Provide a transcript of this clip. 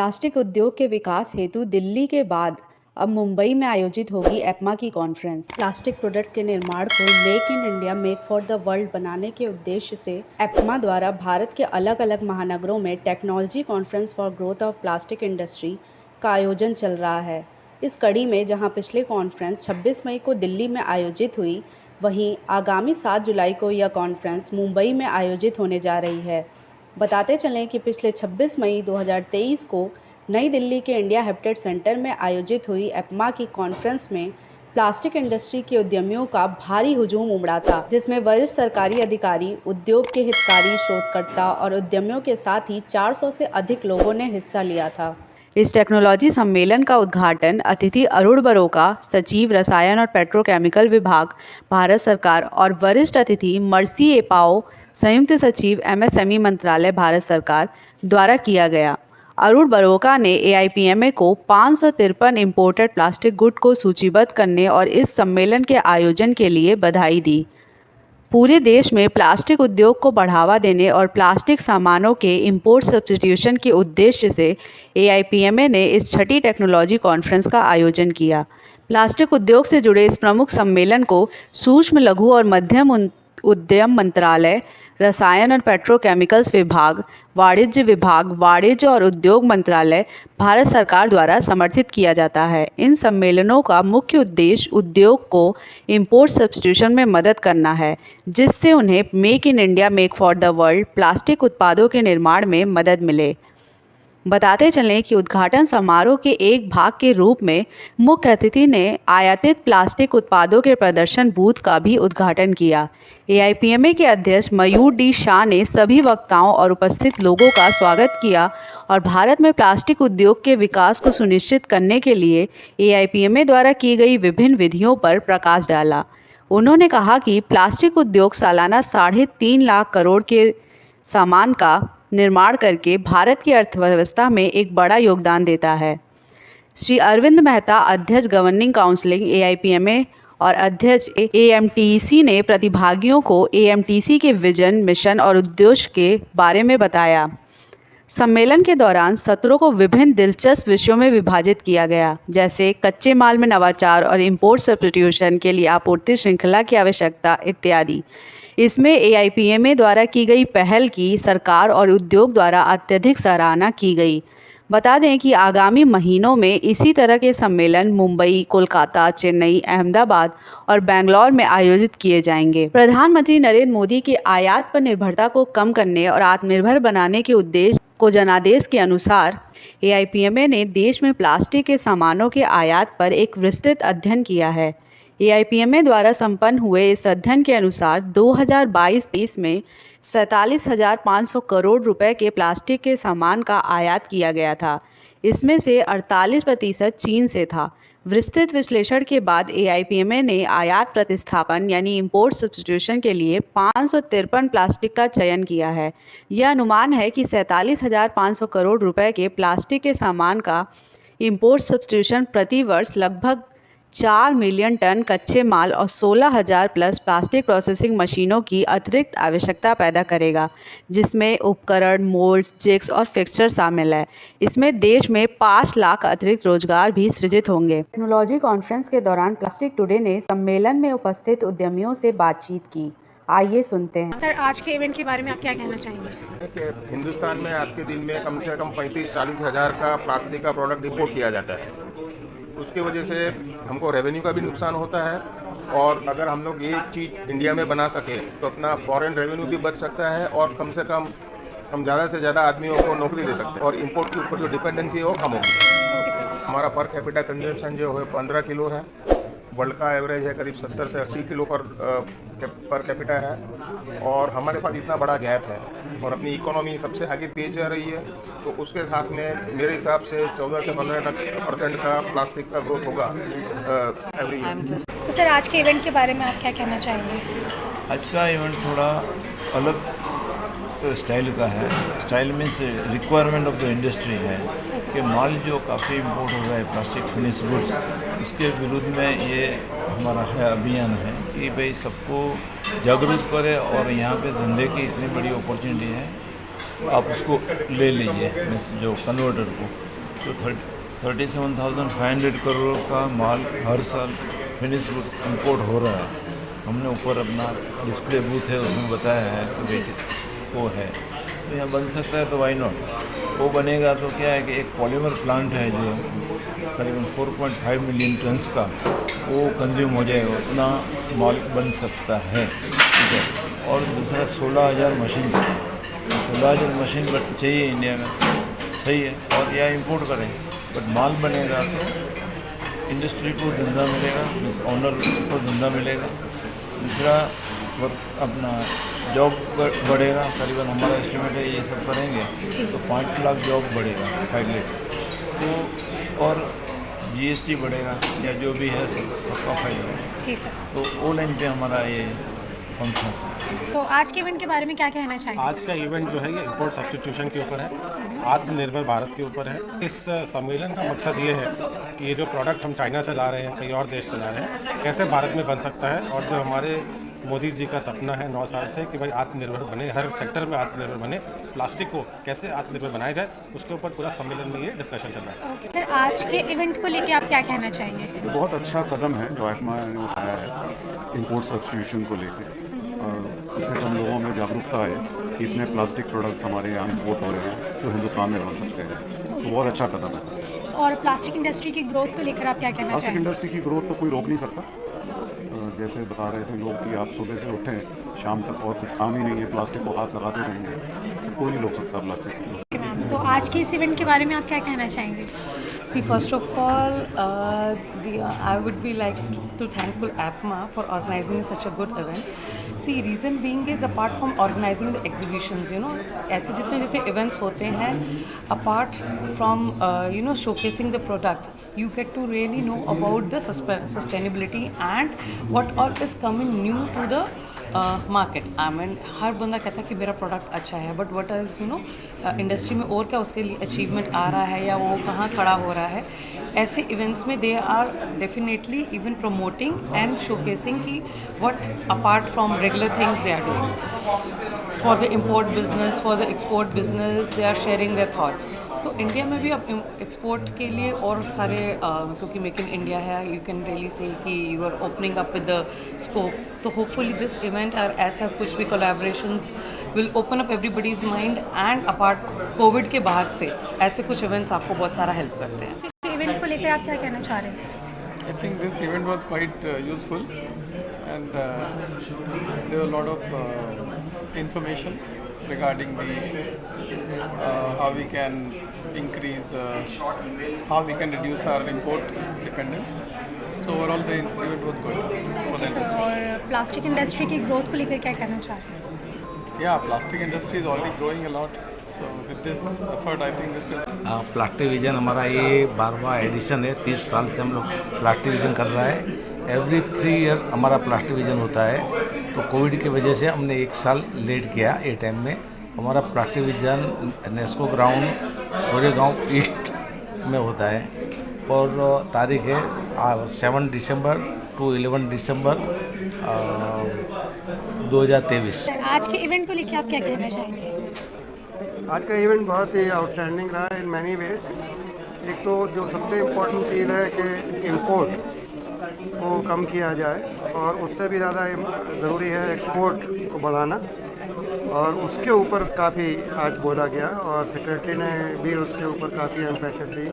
Plastic उद्योग के विकास हेतु दिल्ली के बाद अब मुंबई में आयोजित होगी एपमा की कॉन्फ्रेंस। प्लास्टिक प्रोडक्ट के निर्माण को make in India make for the world बनाने के उद्देश्य से एपमा द्वारा भारत के अलग अलग महानगरों में technology conference for growth of plastic industry का आयोजन चल रहा है। इस कड़ी में जहां पिछली कॉन्फ्रेंस 26 मई को दिल्ली में आयोजित हुई, वहीं आगामी 7 जुलाई को यह कॉन्फ्रेंस मुंबई में आयोजित होने जा रही है। बताते चलें कि पिछले 26 मई 2023 को नई दिल्ली के इंडिया हैबिटेट सेंटर में आयोजित हुई एपमा की कॉन्फ्रेंस में प्लास्टिक इंडस्ट्री के उद्यमियों का भारी हुजूम उमड़ा था, जिसमें वरिष्ठ सरकारी अधिकारी, उद्योग के हितकारी, शोधकर्ता और उद्यमियों के साथ ही 400 से अधिक लोगों ने हिस्सा लिया था। इस टेक्नोलॉजी सम्मेलन का उद्घाटन अतिथि अरुण बरोका, सचिव रसायन और पेट्रोकेमिकल विभाग, भारत सरकार और वरिष्ठ अतिथि मर्सी एपाओ, संयुक्त सचिव एमएसएमई मंत्रालय, भारत सरकार द्वारा किया गया। अरुण बरोका ने एआईपीएमए को 553 इम्पोर्टेड प्लास्टिक गुड को सूचीबद्ध करने और इस सम्मेलन के आयोजन के लिए बधाई दी। पूरे देश में प्लास्टिक उद्योग को बढ़ावा देने और प्लास्टिक सामानों के इंपोर्ट सब्स्टिट्यूशन के उद्देश्य से एआईपीएमए ने इस छठी टेक्नोलॉजी कॉन्फ्रेंस का आयोजन किया। प्लास्टिक उद्योग से जुड़े इस प्रमुख सम्मेलन को सूक्ष्म, लघु और मध्यम उद्यम मंत्रालय, रसायन और पेट्रोकेमिकल्स विभाग, वाणिज्य विभाग, वाणिज्य और उद्योग मंत्रालय, भारत सरकार द्वारा समर्थित किया जाता है। इन सम्मेलनों का मुख्य उद्देश्य उद्योग को इंपोर्ट सब्स्टिट्यूशन में मदद करना है, जिससे उन्हें make in India make for the world plastic उत्पादों के निर्माण में मदद मिले। बताते चलें कि उद्घाटन समारोह के एक भाग के रूप में मुख्य अतिथि ने आयातित प्लास्टिक उत्पादों के प्रदर्शन बूथ का भी उद्घाटन किया। एआईपीएमए के अध्यक्ष मयूर डी शाह ने सभी वक्ताओं और उपस्थित लोगों का स्वागत किया और भारत में प्लास्टिक उद्योग के विकास को सुनिश्चित करने के लिए एआईपीएमए द्वारा की गई विभिन्न विधियों पर प्रकाश डाला। उन्होंने कहा कि प्लास्टिक उद्योग सालाना 3.5 लाख करोड़ के सामान का निर्माण करके भारत की अर्थव्यवस्था में एक बड़ा योगदान देता है। श्री अरविंद मेहता, अध्यक्ष गवर्निंग काउंसिलिंग एआईपीएमए और अध्यक्ष एएमटीसी ने प्रतिभागियों को एएमटीसी के विजन, मिशन और उद्देश्य के बारे में बताया। सम्मेलन के दौरान सत्रों को विभिन्न दिलचस्प विषयों में विभाजित किया गया, जैसे कच्चे माल में नवाचार और इंपोर्ट सब्स्टिट्यूशन के लिए आपूर्ति श्रृंखला की आवश्यकता इत्यादि। इसमें एआईपीएमए द्वारा की गई पहल की सरकार और उद्योग द्वारा अत्यधिक सराहना की गई। बता दें कि आगामी महीनों में इसी तरह के सम्मेलन मुंबई, कोलकाता, चेन्नई, अहमदाबाद और बेंगलौर में आयोजित किए जाएंगे। प्रधानमंत्री नरेंद्र मोदी के आयात पर निर्भरता को कम करने और आत्मनिर्भर बनाने के उद्देश्य को जनादेश के अनुसार एआईपीएमए ने देश में प्लास्टिक के सामानों के आयात पर एक विस्तृत अध्ययन किया है। एआईपीएमए द्वारा संपन्न हुए इस अध्ययन के अनुसार 2022-23 में 47,500 करोड़ रुपए के प्लास्टिक के सामान का आयात किया गया था। इसमें से 48% चीन से था। विस्तृत विश्लेषण के बाद एआईपीएमए ने आयात प्रतिस्थापन यानी इंपोर्ट सब्स्टिट्यूशन के लिए 553 प्लास्टिक का चयन किया है। यह अनुमान है कि 47,500 करोड़ रुपए के प्लास्टिक के सामान का इंपोर्ट सब्स्टिट्यूशन प्रति वर्ष लगभग 4 मिलियन टन कच्चे माल और 16,000 प्लस प्लास्टिक प्रोसेसिंग मशीनों की अतिरिक्त आवश्यकता पैदा करेगा, जिसमें उपकरण, मोल्ड्स, जिग्स और फिक्सचर शामिल है। इसमें देश में 5 लाख अतिरिक्त रोजगार भी सृजित होंगे। टेक्नोलॉजी कॉन्फ्रेंस के दौरान प्लास्टिक टुडे ने सम्मेलन में उपस्थित उद्यमियों से बातचीत की। आइए सुनते हैं। सर, आज के इवेंट के बारे में आप क्या कहना चाहेंगे? हिंदुस्तान में आज के दिन में कम से कम 35-40 हज़ार का प्लास्टिक का प्रोडक्ट इंपोर्ट किया जाता है। उसके वजह से हमको रेवेन्यू का भी नुकसान होता है और अगर हम लोग ये चीज़ इंडिया में बना सके तो अपना फॉरेन रेवेन्यू भी बच सकता है और कम से कम हम ज़्यादा से ज़्यादा आदमियों को नौकरी दे सकते हैं और इंपोर्ट के ऊपर जो डिपेंडेंसी है वो कम होगी। हमारा पर कैपिटा कंजम्पशन जो है 15 किलो है। वर्ल्ड का एवरेज है करीब 70 से 80 किलो पर कैपिटा है और हमारे पास इतना बड़ा गैप है और अपनी इकोनॉमी सबसे आगे तेज जा रही है, तो उसके साथ में मेरे हिसाब से 14 से 15% का प्लास्टिक का ग्रोथ होगा एवरी ईयर। तो सर, आज के इवेंट के बारे में आप क्या कहना चाहेंगे? आज का इवेंट थोड़ा अलग स्टाइल का है। Style means requirement of the industry है कि माल जो काफ़ी इम्पोर्ट हो रहा है प्लास्टिक फिनिश गुड्स, उसके विरुद्ध में ये हमारा है अभियान है कि भाई सबको जागरूक करें और यहाँ पे धंधे की इतनी बड़ी अपॉर्चुनिटी है, आप उसको ले लीजिए मीन्स जो कन्वर्टर को। तो 37,500 करोड़ का माल हर साल फिनिश गुड इम्पोर्ट हो रहा है। हमने ऊपर अपना डिस्प्ले बूथ है, उसमें बताया है कि वो है, तो यहाँ बन सकता है, तो वाई नॉट। वो बनेगा तो क्या है कि एक पॉलीमर प्लांट है जो करीबन 4.5 मिलियन टन्स का, वो कंज्यूम हो जाएगा, उतना माल बन सकता है, ठीक है। और दूसरा 16,000 मशीन, 16,000 मशीन चाहिए इंडिया में, सही है, और या इंपोर्ट करें, बट माल बनेगा तो इंडस्ट्री को धंधा मिलेगा, ऑनर को धंधा मिलेगा। दूसरा वर्क अपना जॉब बढ़ेगा, करीबन हमारा एस्टिमेट है ये सब करेंगे तो 5 लाख जॉब बढ़ेगा, 5 लाख। तो और जीएसटी बढ़ेगा या जो भी है सबका फायदा। जी सर। तो वो लाइन पे हमारा ये फंक्शन है। तो आज के इवेंट के बारे में क्या कहना चाहेंगे? आज का इवेंट जो है ये इंपोर्ट सब्स्टिट्यूशन के ऊपर है, आत्मनिर्भर भारत के ऊपर है। इस सम्मेलन का मकसद ये है कि ये जो प्रोडक्ट हम चाइना से ला रहे हैं, कई और देश से ला रहे हैं, कैसे भारत में बन सकता है, और जो हमारे मोदी जी का सपना है 9 साल से कि भाई आत्मनिर्भर बने, हर सेक्टर में आत्मनिर्भर बने, प्लास्टिक को कैसे आत्मनिर्भर बनाया जाए, उसके ऊपर पूरा सम्मेलन में ये डिस्कशन चल रहा है। सर, आज के इवेंट को लेके आप क्या कहना चाहेंगे? ये बहुत अच्छा कदम है जो एपमा ने उठाया है इंपोर्ट सब्स्टिट्यूशन को लेकर। इससे हम लोगों में जागरूकता है कि इतने प्लास्टिक प्रोडक्ट्स हमारे यहाँ इंपोर्ट हो रहे हैं जो हिंदुस्तान में बन सकते हैं, तो बहुत अच्छा कदम है। और प्लास्टिक इंडस्ट्री की ग्रोथ को लेकर आप क्या कहना प्लास्टिक चाहेंगे? इंडस्ट्री की ग्रोथ तो कोई रोक नहीं सकता। जैसे बता रहे थे लोग कि आप सुबह से उठें शाम तक और कुछ काम ही नहीं है, प्लास्टिक को हाथ लगाते रहेंगे, तो कोई नहीं रोक सकता प्लास्टिक को। तो आज के इस इवेंट के बारे में आप क्या कहना चाहेंगे? See, first of all, I would be like to thankful APMA for organizing such a good event. See, reason being is apart from organizing the exhibitions, you know, ऐसे जितने जितने events होते हैं, apart from you know showcasing the product, you get to really know about the sustainability and what all is coming new to the market. I mean हर बंदा कहता है कि मेरा प्रोडक्ट अच्छा है, but what is you know industry में और क्या उसके लिए अचीवमेंट आ रहा है या वो कहाँ खड़ा हो रहा है। ऐसे इवेंट्स में they are definitely even promoting and showcasing कि what apart from regular things they are doing for the import business, for the export business, they are sharing their thoughts. तो इंडिया में भी अब एक्सपोर्ट के लिए और सारे क्योंकि मेक इन इंडिया है, यू कैन रियली से कि you are opening up with the scope. तो होपफुली दिस इवेंट और ऐसा कुछ भी collaborations will open up everybody's mind and apart Covid के बाद से ऐसे कुछ इवेंट्स आपको बहुत सारा हेल्प करते हैं। इवेंट को लेकर आप क्या कहना चाह रहे हैं sir? I think this event was quite useful, and there were a lot of information regarding how we can increase, how we can reduce our import dependence. So overall the event was good for the industry. और plastic industry की growth को लेकर क्या कहना चाह रहे हैं? Yeah, plastic industry is already growing a lot. So with this effort, I think this will. Plastic vision हमारा ये 12वां एडिशन है। 30 साल से हम लोग प्लास्टिक विजन कर रहा है। एवरी 3 ईयर हमारा प्लास्टिक विजन होता है। तो कोविड की वजह से हमने 1 साल लेट किया। ये टाइम में हमारा plastic vision Nesco ground Goregaon east में होता है और तारीख है 7 दिसंबर टू 11 दिसंबर 2023। आज के इवेंट को लेकर आप क्या कहना चाहेंगे? आज का इवेंट बहुत ही आउटस्टैंडिंग रहा है इन मैनी वेज। एक तो जो सबसे इम्पोर्टेंट चीज़ है कि इंपोर्ट को कम किया जाए और उससे भी ज़्यादा ज़रूरी है एक्सपोर्ट को बढ़ाना, और उसके ऊपर काफ़ी आज बोला गया और सेक्रेटरी ने भी उसके ऊपर काफ़ी एम्फेसिस दी।